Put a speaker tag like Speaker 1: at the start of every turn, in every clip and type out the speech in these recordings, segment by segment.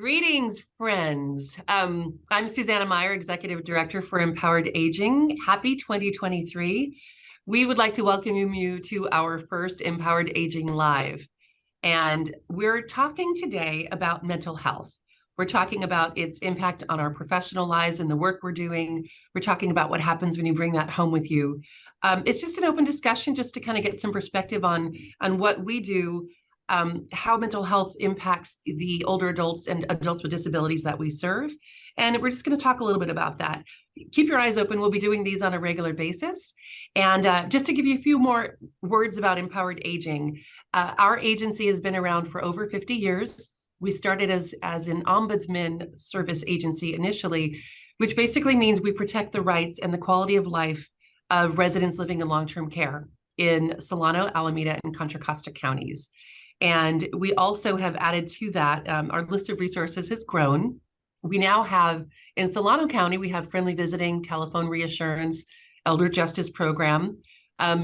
Speaker 1: Greetings, friends. I'm Susannah Meyer, Executive Director for Empowered Aging. Happy 2023. We would like to welcome you to our first Empowered Aging Live. And we're talking today about mental health. We're talking about its impact on our professional lives and the work we're doing. We're talking about what happens when you bring that home with you. It's just an open discussion just to kind of get some perspective on what we do, how mental health impacts the older adults and adults with disabilities that we serve. And we're just going to talk a little bit about that. Keep your eyes open. We'll be doing these on a regular basis. And just to give you a few more words about Empowered Aging, our agency has been around for over 50 years. We started as an ombudsman service agency initially, which basically means we protect the rights and the quality of life of residents living in long-term care in Solano, Alameda, and Contra Costa counties. And we also have added to that, our list of resources has grown. We now have, in Solano County, we have friendly visiting, telephone reassurance, elder justice program.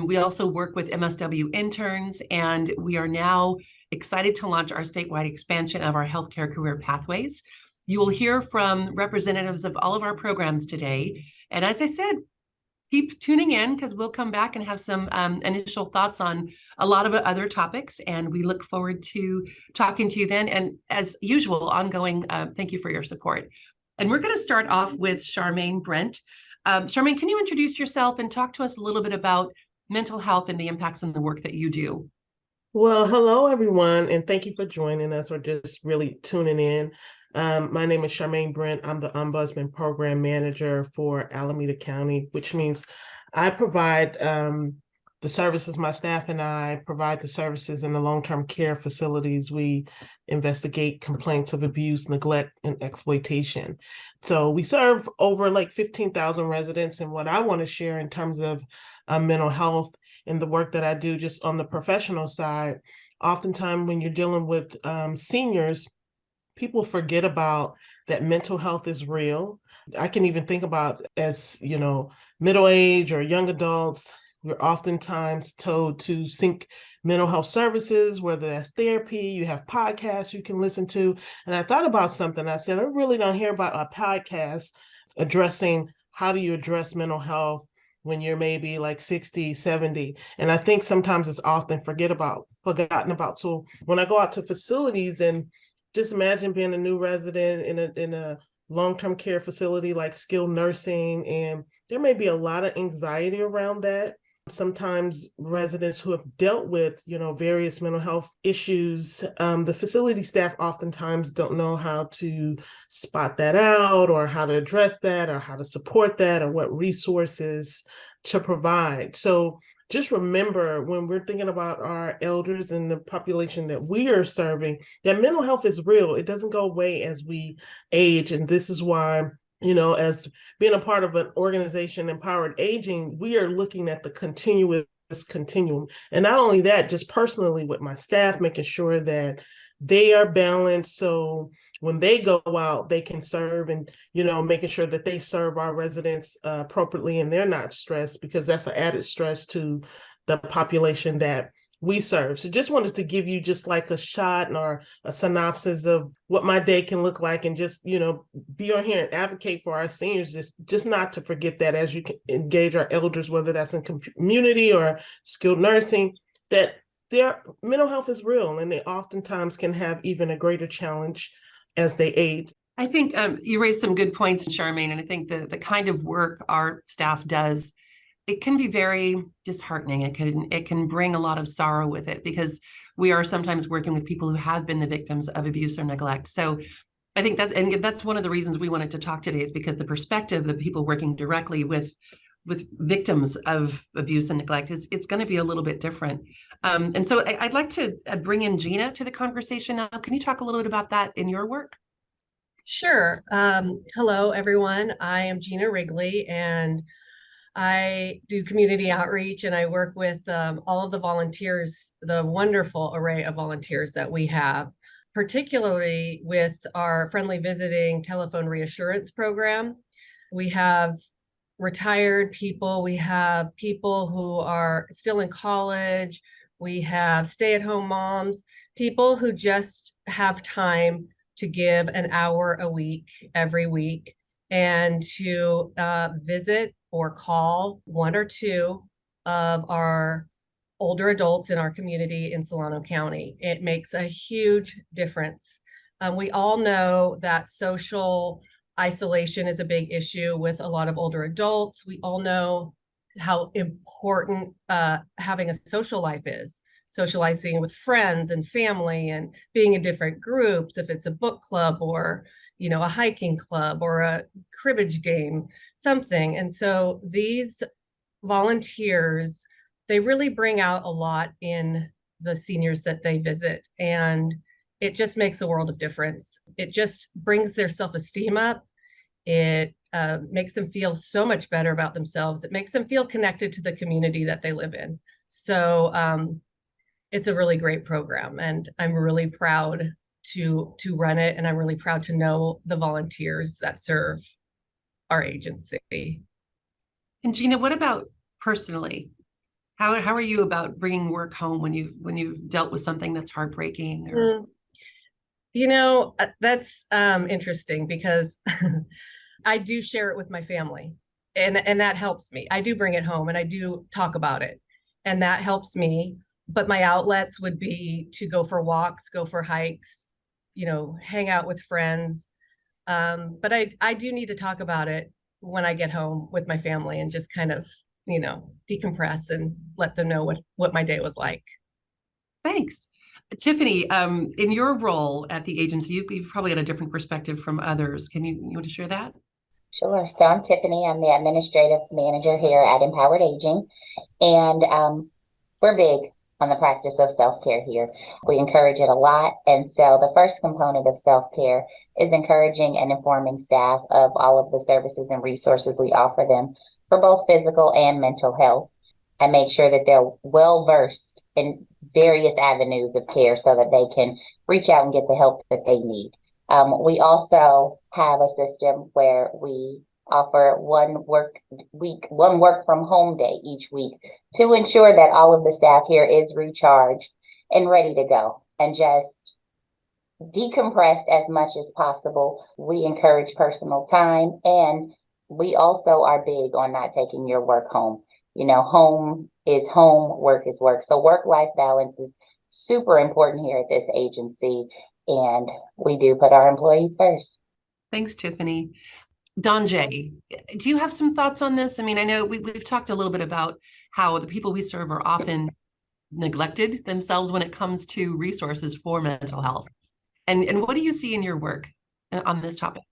Speaker 1: We also work with MSW interns, and we are now excited to launch our statewide expansion of our healthcare career pathways. You will hear from representatives of all of our programs today. And as I said, keep tuning in because we'll come back and have some initial thoughts on a lot of other topics. And we look forward to talking to you then. And as usual, ongoing, thank you for your support. And we're going to start off with Charmaine Brent. Charmaine, can you introduce yourself and talk to us a little bit about mental health and the impacts on the work that you do?
Speaker 2: Well, hello, everyone, and thank you for joining us or just really tuning in. My name is Charmaine Brent. I'm the Ombudsman Program Manager for Alameda County, which means I provide the services, my staff and I provide the services in the long-term care facilities. We investigate complaints of abuse, neglect, and exploitation. So we serve over like 15,000 residents. And what I want to share in terms of mental health and the work that I do just on the professional side, oftentimes when you're dealing with seniors, people forget about that mental health is real. I can even think about as, middle age or young adults, we're oftentimes told to seek mental health services, whether that's therapy, you have podcasts you can listen to. And I thought about something. I said, I really don't hear about a podcast addressing how do you address mental health when you're maybe like 60, 70. And I think sometimes it's often forgotten about. So when I go out to facilities and just imagine being a new resident in a long-term care facility like skilled nursing, and there may be a lot of anxiety around that. Sometimes residents who have dealt with, various mental health issues, the facility staff oftentimes don't know how to spot that out or how to address that or how to support that or what resources to provide. So just remember when we're thinking about our elders and the population that we are serving, that mental health is real. It doesn't go away as we age. And this is why, as being a part of an organization, Empowered Aging, we are looking at the continuum. And not only that, just personally with my staff, making sure that they are balanced. So when they go out, they can serve and, making sure that they serve our residents appropriately and they're not stressed, because that's an added stress to the population that we serve. So just wanted to give you just like a shot or a synopsis of what my day can look like, and just, be on here and advocate for our seniors, just not to forget that as you can engage our elders, whether that's in community or skilled nursing, that their mental health is real and they oftentimes can have even a greater challenge as they age.
Speaker 1: I think you raised some good points, Charmaine, and I think the kind of work our staff does, it can be very disheartening. It can bring a lot of sorrow with it, because we are sometimes working with people who have been the victims of abuse or neglect. So I think that's one of the reasons we wanted to talk today, is because the perspective of people working directly with victims of abuse and neglect it's going to be a little bit different. And so I'd like to bring in Gina to the conversation now. Can you talk a little bit about that in your work?
Speaker 3: Sure. Hello, everyone. I am Gina Rigley, and I do community outreach, and I work with all of the volunteers, the wonderful array of volunteers that we have, particularly with our friendly visiting telephone reassurance program. We have retired people, we have people who are still in college, we have stay-at-home moms, people who just have time to give an hour a week, every week, and to visit or call one or two of our older adults in our community in Solano County. It makes a huge difference. We all know that social isolation is a big issue with a lot of older adults. We all know how important having a social life is, socializing with friends and family and being in different groups, if it's a book club or, you know, a hiking club or a cribbage game, something. And so these volunteers, they really bring out a lot in the seniors that they visit. And it just makes a world of difference. It just brings their self-esteem up. It makes them feel so much better about themselves. It makes them feel connected to the community that they live in. So it's a really great program, and I'm really proud to run it. And I'm really proud to know the volunteers that serve our agency.
Speaker 1: And Gina, what about personally? How are you about bringing work home when you've dealt with something that's heartbreaking? Or...
Speaker 3: You know, that's interesting because I do share it with my family, and that helps me. I do bring it home and I do talk about it, and that helps me. But my outlets would be to go for walks, go for hikes, you know, hang out with friends. But I do need to talk about it when I get home with my family and just kind of, you know, decompress and let them know what my day was like.
Speaker 1: Thanks. Tiffany, in your role at the agency, you've probably got a different perspective from others. You want to share that?
Speaker 4: Sure. So I'm Tiffany. I'm the administrative manager here at Empowered Aging, and we're big on the practice of self-care here. We encourage it a lot. And so the first component of self-care is encouraging and informing staff of all of the services and resources we offer them for both physical and mental health. I make sure that they're well-versed in various avenues of care so that they can reach out and get the help that they need. We also have a system where we offer one work from home day each week to ensure that all of the staff here is recharged and ready to go and just decompressed as much as possible. We encourage personal time, and we also are big on not taking your work home. You know, home is home, work is work. So work-life balance is super important here at this agency, and we do put our employees first.
Speaker 1: Thanks, Tiffany. Daunje, do you have some thoughts on this? I mean, I know we've talked a little bit about how the people we serve are often neglected themselves when it comes to resources for mental health. And what do you see in your work on this topic?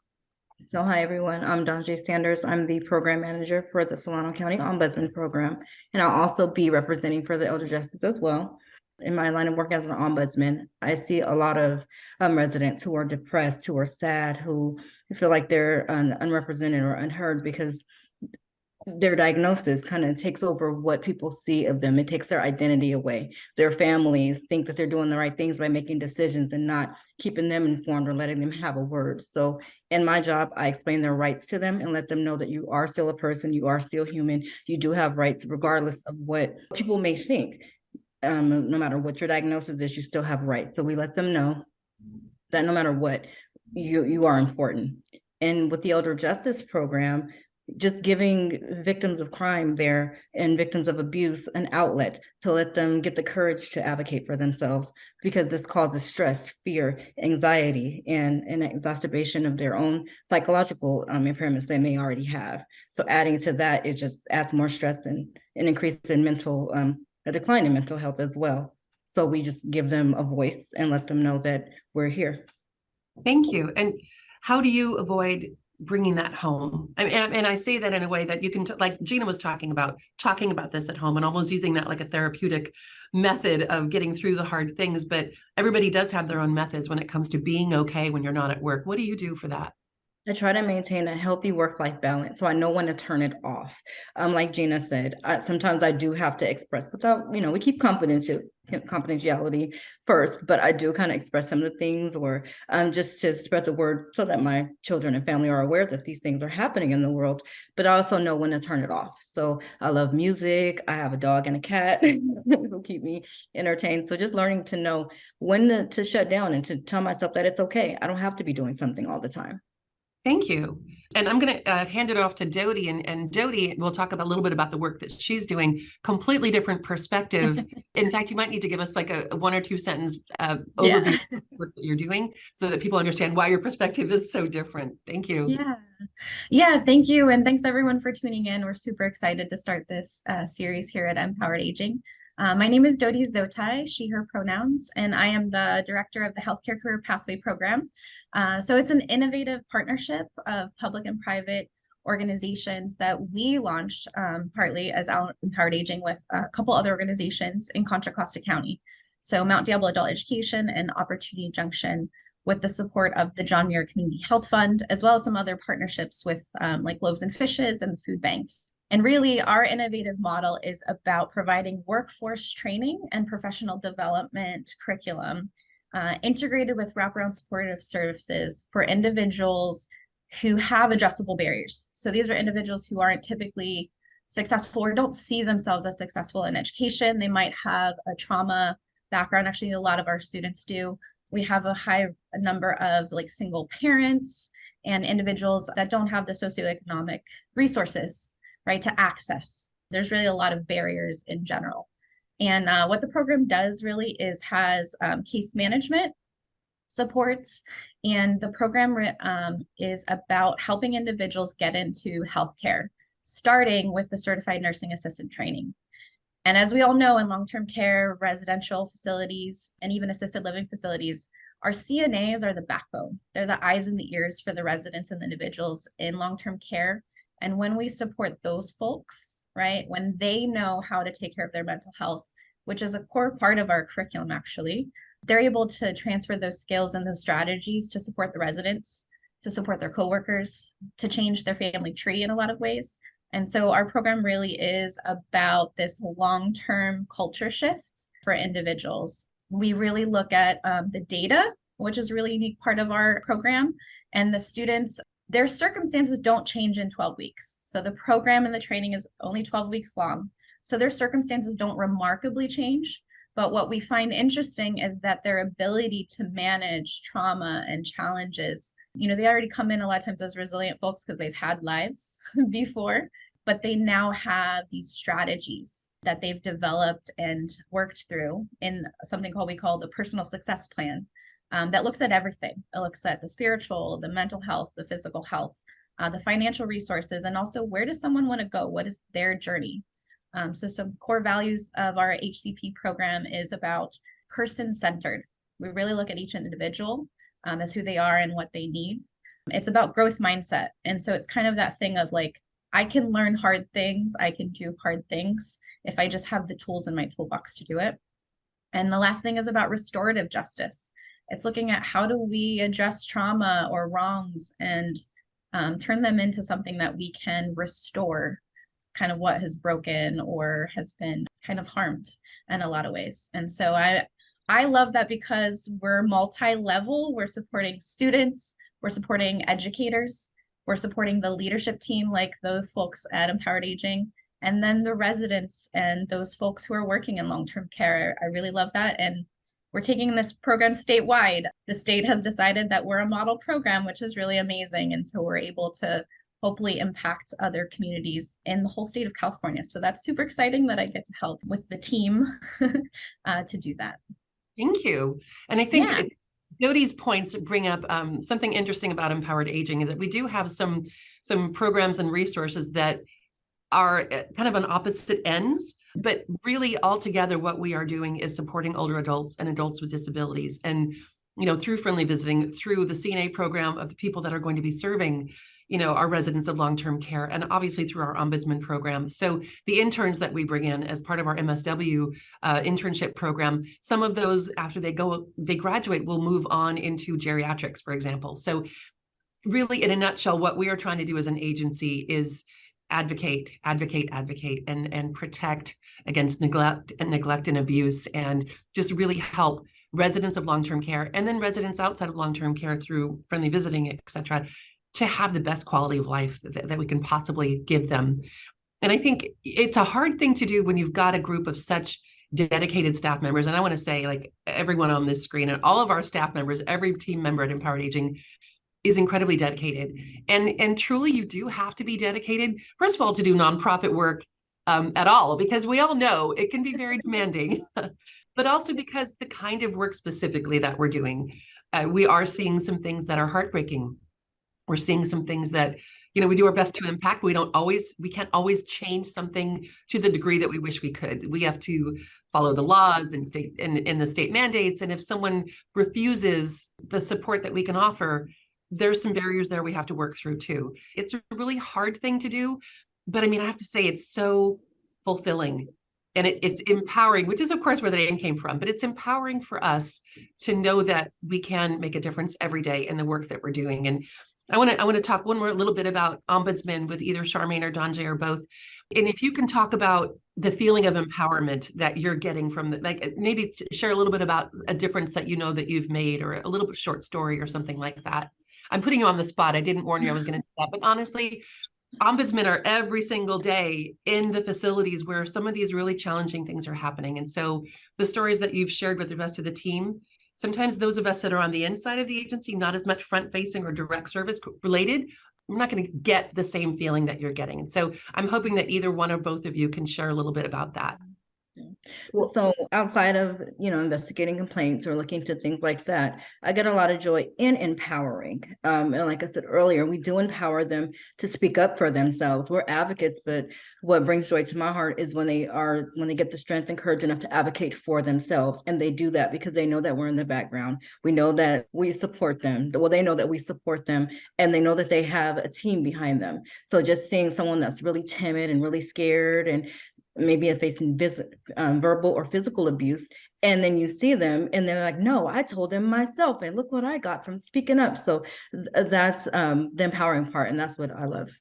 Speaker 5: So hi, everyone. I'm Daunje Sanders. I'm the program manager for the Solano County Ombudsman Program, and I'll also be representing for the Elder Justice as well. In my line of work as an ombudsman, I see a lot of residents who are depressed, who are sad, who feel like they're unrepresented or unheard because their diagnosis kind of takes over what people see of them. It takes their identity away. Their families think that they're doing the right things by making decisions and not keeping them informed or letting them have a word. So in my job, I explain their rights to them and let them know that you are still a person, you are still human, you do have rights regardless of what people may think. No matter what your diagnosis is, you still have rights. So we let them know that no matter what, you are important. And with the Elder Justice Program, just giving victims of crime there and victims of abuse an outlet to let them get the courage to advocate for themselves, because this causes stress, fear, anxiety, and an exacerbation of their own psychological impairments they may already have. So adding to that, it just adds more stress and an increase in a decline in mental health as well. So we just give them a voice and let them know that we're here.
Speaker 1: Thank you. And how do you avoid bringing that home? And I say that in a way that you can, like Gina was talking about this at home and almost using that like a therapeutic method of getting through the hard things. But everybody does have their own methods when it comes to being okay when you're not at work. What do you do for that?
Speaker 5: I try to maintain a healthy work-life balance, so I know when to turn it off. Like Gina said, sometimes I do have to express without, we keep confidentiality first, but I do kind of express some of the things, or just to spread the word so that my children and family are aware that these things are happening in the world. But I also know when to turn it off. So I love music. I have a dog and a cat who keep me entertained. So just learning to know when to shut down and to tell myself that it's okay. I don't have to be doing something all the time.
Speaker 1: Thank you. And I'm going to hand it off to Dodi, and Dodi will talk a little bit about the work that she's doing, completely different perspective. In fact, you might need to give us like a 1 or 2 sentence overview of the work that you're doing so that people understand why your perspective is so different. Thank you.
Speaker 6: Yeah, thank you. And thanks everyone for tuning in. We're super excited to start this series here at Empowered Aging. My name is Dodi Zotigh, she, her pronouns, and I am the director of the Healthcare Career Pathway Program. So it's an innovative partnership of public and private organizations that we launched partly as Empowered Aging with a couple other organizations in Contra Costa County. So Mount Diablo Adult Education and Opportunity Junction, with the support of the John Muir Community Health Fund, as well as some other partnerships with like Loaves and Fishes and the Food Bank. And really, our innovative model is about providing workforce training and professional development curriculum integrated with wraparound supportive services for individuals who have addressable barriers. So these are individuals who aren't typically successful or don't see themselves as successful in education. They might have a trauma background. Actually, a lot of our students do. We have a high number of like single parents and individuals that don't have the socioeconomic resources, right, to access. There's really a lot of barriers in general. And what the program does really is has case management supports, and the program is about helping individuals get into healthcare, starting with the certified nursing assistant training. And as we all know, in long-term care, residential facilities, and even assisted living facilities, our CNAs are the backbone. They're the eyes and the ears for the residents and the individuals in long-term care. And when we support those folks, right, when they know how to take care of their mental health, which is a core part of our curriculum, actually, they're able to transfer those skills and those strategies to support the residents, to support their coworkers, to change their family tree in a lot of ways. And so our program really is about this long-term culture shift for individuals. We really look at the data, which is a really unique part of our program, and the students, their circumstances don't change in 12 weeks. So the program and the training is only 12 weeks long. So their circumstances don't remarkably change. But what we find interesting is that their ability to manage trauma and challenges, they already come in a lot of times as resilient folks because they've had lives before, but they now have these strategies that they've developed and worked through in something we call the personal success plan. That looks at everything. It looks at the spiritual, the mental health, the physical health, the financial resources, and also where does someone want to go? What is their journey? So some core values of our HCP program is about person-centered. We really look at each individual as who they are and what they need. It's about growth mindset. And so it's kind of that thing of like, I can learn hard things. I can do hard things if I just have the tools in my toolbox to do it. And the last thing is about restorative justice. It's looking at how do we address trauma or wrongs and turn them into something that we can restore kind of what has broken or has been kind of harmed in a lot of ways. And so I love that because we're multi-level. We're supporting students, we're supporting educators, we're supporting the leadership team like those folks at Empowered Aging, and then the residents and those folks who are working in long-term care. I really love that. And we're taking this program statewide. The state has decided that we're a model program, which is really amazing. And so we're able to hopefully impact other communities in the whole state of California. So that's super exciting that I get to help with the team to do that.
Speaker 1: Thank you. And I think Dodi's points bring up something interesting about Empowered Aging, is that we do have some programs and resources that are kind of on opposite ends, but really altogether what we are doing is supporting older adults and adults with disabilities. And, through friendly visiting, through the CNA program of the people that are going to be serving our residents of long-term care, and obviously through our Ombudsman program. So the interns that we bring in as part of our MSW internship program, some of those after they graduate will move on into geriatrics, for example. So really, in a nutshell, what we are trying to do as an agency is advocate, and protect against neglect and abuse, and just really help residents of long-term care, and then residents outside of long-term care through friendly visiting, et cetera, to have the best quality of life that we can possibly give them. And I think it's a hard thing to do when you've got a group of such dedicated staff members. And I want to say, like, everyone on this screen and all of our staff members, every team member at Empowered Aging is incredibly dedicated. And truly, you do have to be dedicated, first of all, to do nonprofit work at all, because we all know it can be very demanding, but also because the kind of work specifically that we're doing, we are seeing some things that are heartbreaking. We're seeing some things that, we do our best to impact. We can't always change something to the degree that we wish we could. We have to follow the laws and the state mandates. And if someone refuses the support that we can offer, there's some barriers there we have to work through too. It's a really hard thing to do, but I have to say it's so fulfilling, and it's empowering, which is of course where the name came from, but it's empowering for us to know that we can make a difference every day in the work that we're doing. And I want to talk one more little bit about Ombudsman with either Charmaine or Daunje or both. And if you can talk about the feeling of empowerment that you're getting from maybe share a little bit about a difference that that you've made, or a little bit short story or something like that. I'm putting you on the spot. I didn't warn you I was going to do that, but honestly, ombudsmen are every single day in the facilities where some of these really challenging things are happening. And so the stories that you've shared with the rest of the team, sometimes those of us that are on the inside of the agency, not as much front facing or direct service related, we're not going to get the same feeling that you're getting. And so I'm hoping that either one or both of you can share a little bit about that.
Speaker 5: So outside of, investigating complaints or looking to things like that, I get a lot of joy in empowering. And like I said earlier, we do empower them to speak up for themselves. We're advocates, but what brings joy to my heart is when they get the strength and courage enough to advocate for themselves. And they do that because they know that we're in the background. We know that we support them. Well, they know that we support them, and they know that they have a team behind them. So just seeing someone that's really timid and really scared and maybe facing verbal or physical abuse, and then you see them and they're like, no, I told them myself, and look what I got from speaking up. So that's the empowering part, and that's what I love.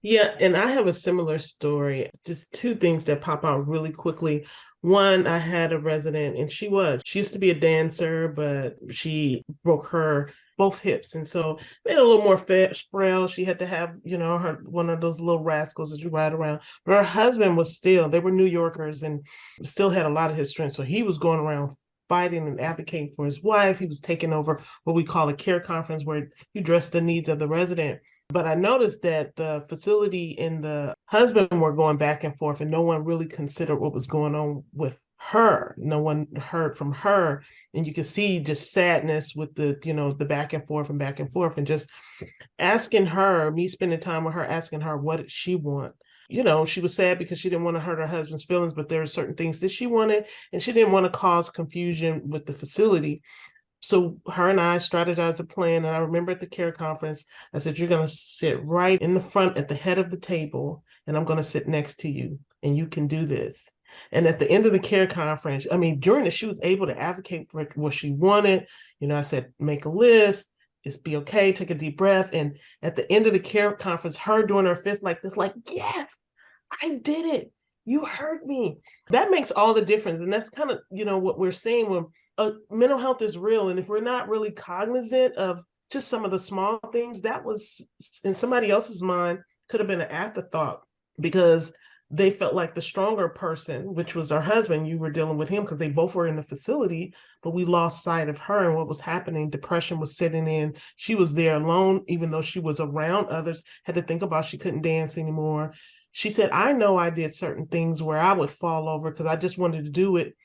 Speaker 2: Yeah, and I have a similar story. Just two things that pop out really quickly. One, I had a resident, and she used to be a dancer, but she broke her both hips, and so made a little more frail. She had to have, her one of those little rascals that you ride around. But her husband they were New Yorkers, and still had a lot of his strength. So he was going around fighting and advocating for his wife. He was taking over what we call a care conference, where you address the needs of the resident. But I noticed that the facility and the husband were going back and forth, and no one really considered what was going on with her. No one heard from her. And you could see just sadness with the back and forth, and just asking her, me spending time with her, asking her, what did she want? She was sad because she didn't want to hurt her husband's feelings, but there were certain things that she wanted, and she didn't want to cause confusion with the facility. So her and I strategized a plan. And I remember at the care conference, I said, you're going to sit right in the front at the head of the table, and I'm going to sit next to you, and you can do this. And at the end of the care conference, she was able to advocate for what she wanted. I said, make a list, just be okay, take a deep breath. And at the end of the care conference, her doing her fist like this, like, yes, I did it. You heard me. That makes all the difference. And that's kind of, what we're saying when mental health is real. And if we're not really cognizant of just some of the small things, that was in somebody else's mind could have been an afterthought, because they felt like the stronger person, which was our husband. You were dealing with him because they both were in the facility, but we lost sight of her and what was happening. Depression was setting in. She was there alone, even though she was around others, had to think about she couldn't dance anymore. She said, I know I did certain things where I would fall over because I just wanted to do it.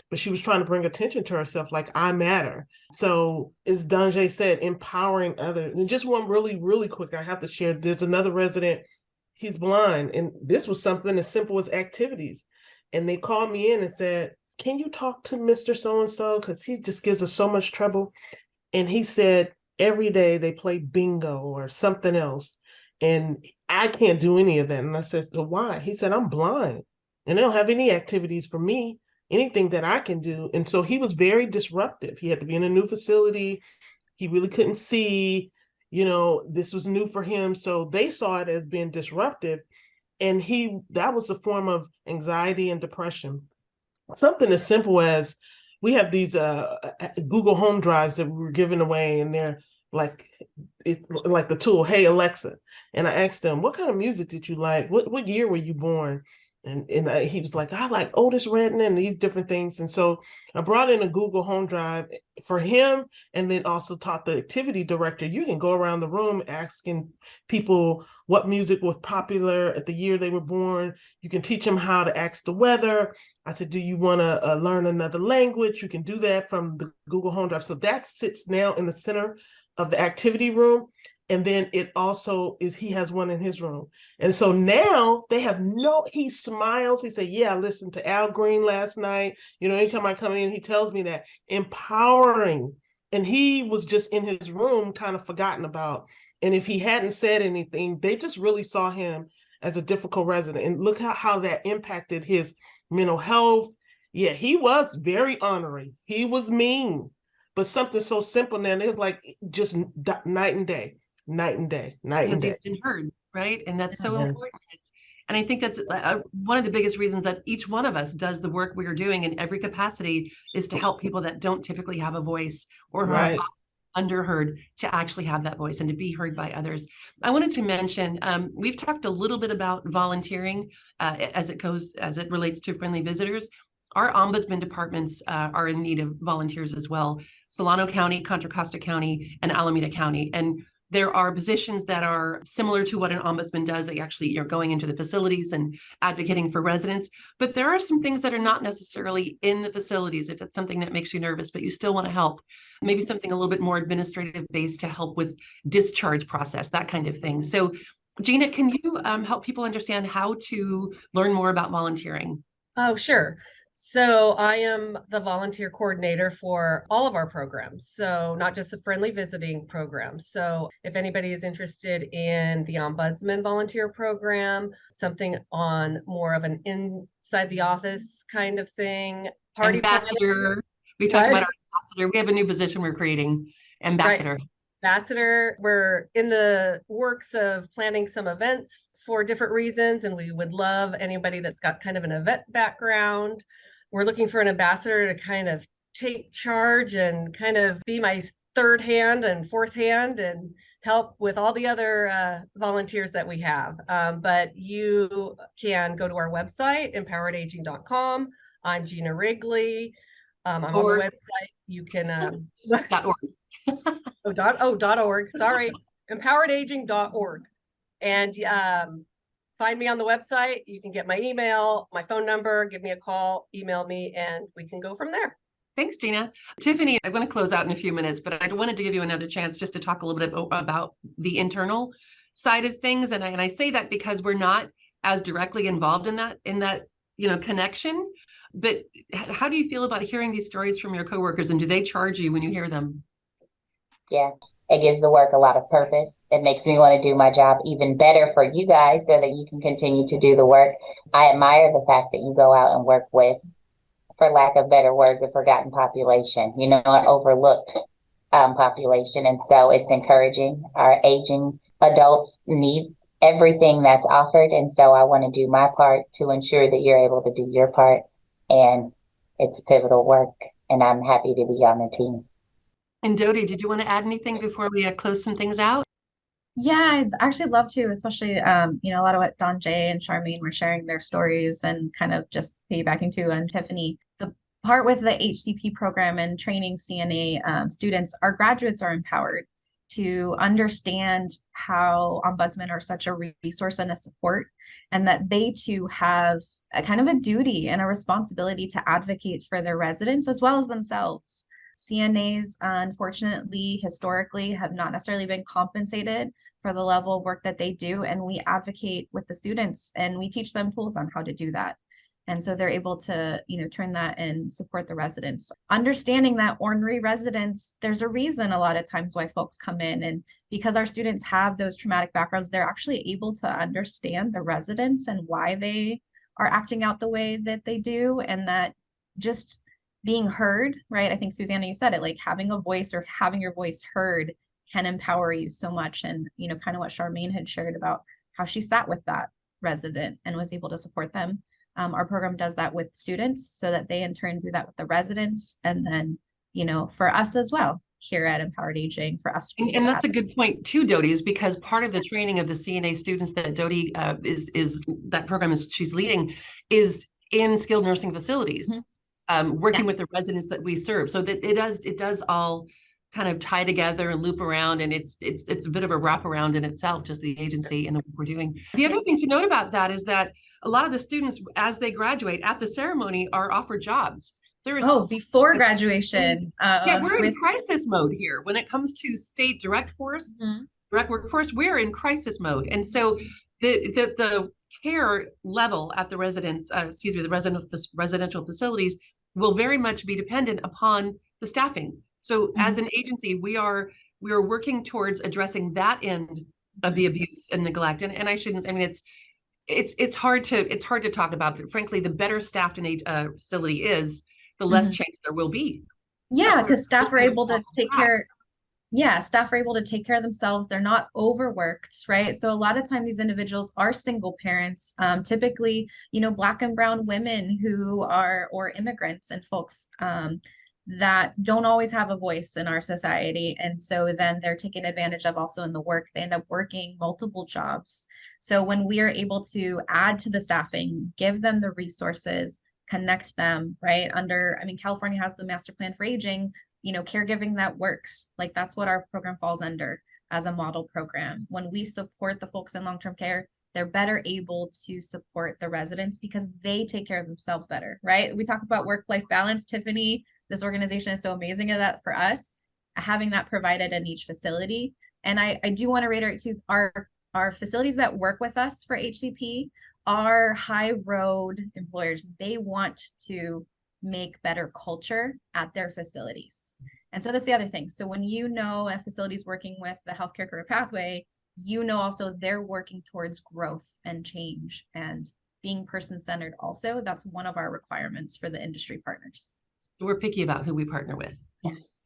Speaker 2: But she was trying to bring attention to herself, like, I matter. So as Daunje said, empowering others. And just one really, really quick, I have to share, there's another resident, he's blind. And this was something as simple as activities. And they called me in and said, can you talk to Mr. So-and-so? Because he just gives us so much trouble. And he said, every day they play bingo or something else. And I can't do any of that. And I said, well, why? He said, I'm blind, and they don't have any activities for me, anything that I can do. And so he was very disruptive. He had to be in a new facility. He really couldn't see. this was new for him. So they saw it as being disruptive. And that was a form of anxiety and depression. Something as simple as we have these Google Home drives that we were giving away, and they're like the tool, "Hey Alexa," and I asked them, "What kind of music did you like? What year were you born?" And he was like, "I like Otis Redding and these different things." And so I brought in a Google Home Drive for him, and then also taught the activity director, you can go around the room asking people what music was popular at the year they were born. You can teach them how to ask the weather. I said, do you want to learn another language? You can do that from the Google Home Drive. So that sits now in the center of the activity room. And then it also he has one in his room. And so now he smiles. He said, yeah, I listened to Al Green last night. Anytime I come in, he tells me that. Empowering. And he was just in his room kind of forgotten about. And if he hadn't said anything, they just really saw him as a difficult resident. And look how that impacted his mental health. Yeah, he was very ornery. He was mean. But something so simple now, it's like just night and day. Night and day.
Speaker 1: Because he's been heard, right? And that's so important. And I think that's one of the biggest reasons that each one of us does the work we are doing in every capacity is to help people that don't typically have a voice or who are underheard to actually have that voice and to be heard by others. I wanted to mention, we've talked a little bit about volunteering as it relates to friendly visitors. Our ombudsman departments are in need of volunteers as well. Solano County, Contra Costa County, and Alameda County. And there are positions that are similar to what an ombudsman does. They actually are going into the facilities and advocating for residents. But there are some things that are not necessarily in the facilities, if it's something that makes you nervous, but you still want to help. Maybe something a little bit more administrative based to help with discharge process, that kind of thing. So Gina, can you help people understand how to learn more about volunteering?
Speaker 3: Oh, sure. So I am the volunteer coordinator for all of our programs. So not just the friendly visiting program. So if anybody is interested in the Ombudsman volunteer program, something on more of an inside the office kind of thing, party
Speaker 1: ambassador. We talked about our ambassador. We have a new position we're creating, ambassador.
Speaker 3: Right. Ambassador. We're in the works of planning some events for different reasons, and we would love anybody that's got kind of an event background. We're looking for an ambassador to kind of take charge and kind of be my third hand and fourth hand and help with all the other volunteers that we have. But you can go to our website, empoweredaging.com. I'm Gina Rigley. I'm on the website. You can .org. .org. Sorry, empoweredaging.org. And find me on the website. You can get my email, my phone number, give me a call, email me, and we can go from there.
Speaker 1: Thanks, Gina. Tiffany, I'm going to close out in a few minutes, but I wanted to give you another chance just to talk a little bit about the internal side of things. And I say that because we're not as directly involved in that connection. But how do you feel about hearing these stories from your coworkers, and do they charge you when you hear them?
Speaker 4: Yeah. It gives the work a lot of purpose. It makes me want to do my job even better for you guys so that you can continue to do the work. I admire the fact that you go out and work with, for lack of better words, a forgotten population, an overlooked population. And so it's encouraging. Our aging adults need everything that's offered. And so I want to do my part to ensure that you're able to do your part. And it's pivotal work. And I'm happy to be on the team.
Speaker 1: And Dodi, did you want to add anything before we close some things out?
Speaker 6: Yeah, I'd actually love to, especially, a lot of what Daunje and Charmaine were sharing their stories and kind of just piggybacking to Tiffany. The part with the HCP program and training CNA students, our graduates are empowered to understand how ombudsmen are such a resource and a support, and that they too have a kind of a duty and a responsibility to advocate for their residents as well as themselves. CNAs, unfortunately, historically have not necessarily been compensated for the level of work that they do. And we advocate with the students and we teach them tools on how to do that. And so they're able to, turn that and support the residents. Understanding that ornery residents, there's a reason a lot of times why folks come in. And because our students have those traumatic backgrounds, they're actually able to understand the residents and why they are acting out the way that they do. And that just being heard, right? I think, Susannah, you said it, like having a voice or having your voice heard can empower you so much. And, you know, kind of what Charmaine had shared about how she sat with that resident and was able to support them. Our program does that with students so that they in turn do that with the residents. And then, you know, for us as well here at Empowered Aging, for us to
Speaker 1: And that's a good point too, Dodi, is because part of the training of the CNA students that Dodi is that program is she's leading is in skilled nursing facilities, working with the residents that we serve. So that it does all kind of tie together and loop around, and it's a bit of a wraparound in itself, just the agency and the work we're doing. The other thing to note about that is that a lot of the students, as they graduate at the ceremony, are offered jobs. There is
Speaker 6: before graduation.
Speaker 1: We're in crisis mode here when it comes to state direct workforce. We're in crisis mode, and so the care level at the residential facilities will very much be dependent upon the staffing. So as an agency, we are working towards addressing that end of the abuse and neglect. And it's hard to talk about, but frankly, the better staffed a facility is, the less change there will be.
Speaker 6: Yeah, because staff are able to take care. Yeah, staff are able to take care of themselves. They're not overworked, right? So a lot of time these individuals are single parents, typically, you know, Black and brown women who are, or immigrants and folks that don't always have a voice in our society. And so then they're taken advantage of also in the work. They end up working multiple jobs. So when we are able to add to the staffing, give them the resources, connect them, right? California has the Master Plan for Aging, you know, caregiving that works. Like that's what our program falls under as a model program. When we support the folks in long-term care, they're better able to support the residents because they take care of themselves better, right? We talk about work-life balance. Tiffany, this organization is so amazing at that for us, having that provided in each facility. And I do want to reiterate too, our facilities that work with us for HCP are high road employers. They want to make better culture at their facilities. And so that's the other thing. So when you know a facility is working with the healthcare career pathway, you know also they're working towards growth and change and being person-centered also. That's one of our requirements for the industry partners.
Speaker 1: We're picky about who we partner with.
Speaker 6: Yes.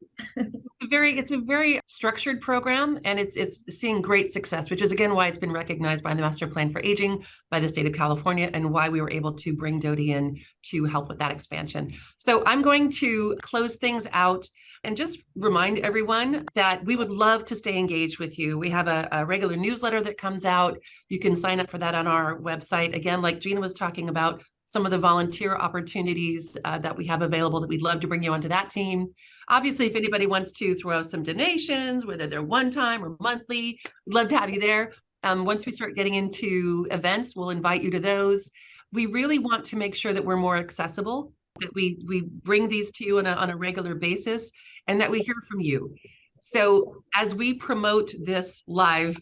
Speaker 1: It's a very structured program, and it's seeing great success, which is again why it's been recognized by the Master Plan for Aging, by the state of California, and why we were able to bring Dodi in to help with that expansion. So I'm going to close things out and just remind everyone that we would love to stay engaged with you. We have a regular newsletter that comes out. You can sign up for that on our website. Again, like Gina was talking about, some of the volunteer opportunities that we have available that we'd love to bring you onto that team. Obviously, if anybody wants to throw some donations, whether they're one-time or monthly, we'd love to have you there. Once we start getting into events, we'll invite you to those. We really want to make sure that we're more accessible, that we bring these to you on a regular basis, and that we hear from you. So as we promote this live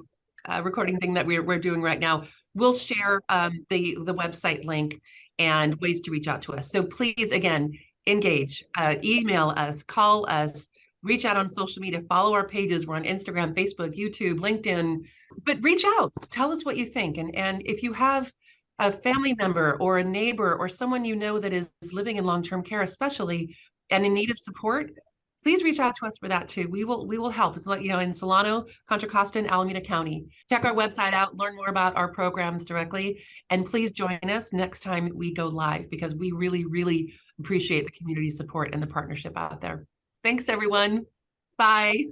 Speaker 1: recording thing that we're doing right now, we'll share the website link and ways to reach out to us. So please, again, engage, email us, call us, reach out on social media, follow our pages. We're on Instagram, Facebook, YouTube, LinkedIn, but reach out, tell us what you think. And if you have a family member or a neighbor or someone you know that is living in long-term care, especially, and in need of support, please reach out to us for that too. We will help. It's like, you know, in Solano, Contra Costa, and Alameda County. Check our website out, learn more about our programs directly, and please join us next time we go live, because we really, really appreciate the community support and the partnership out there. Thanks, everyone. Bye.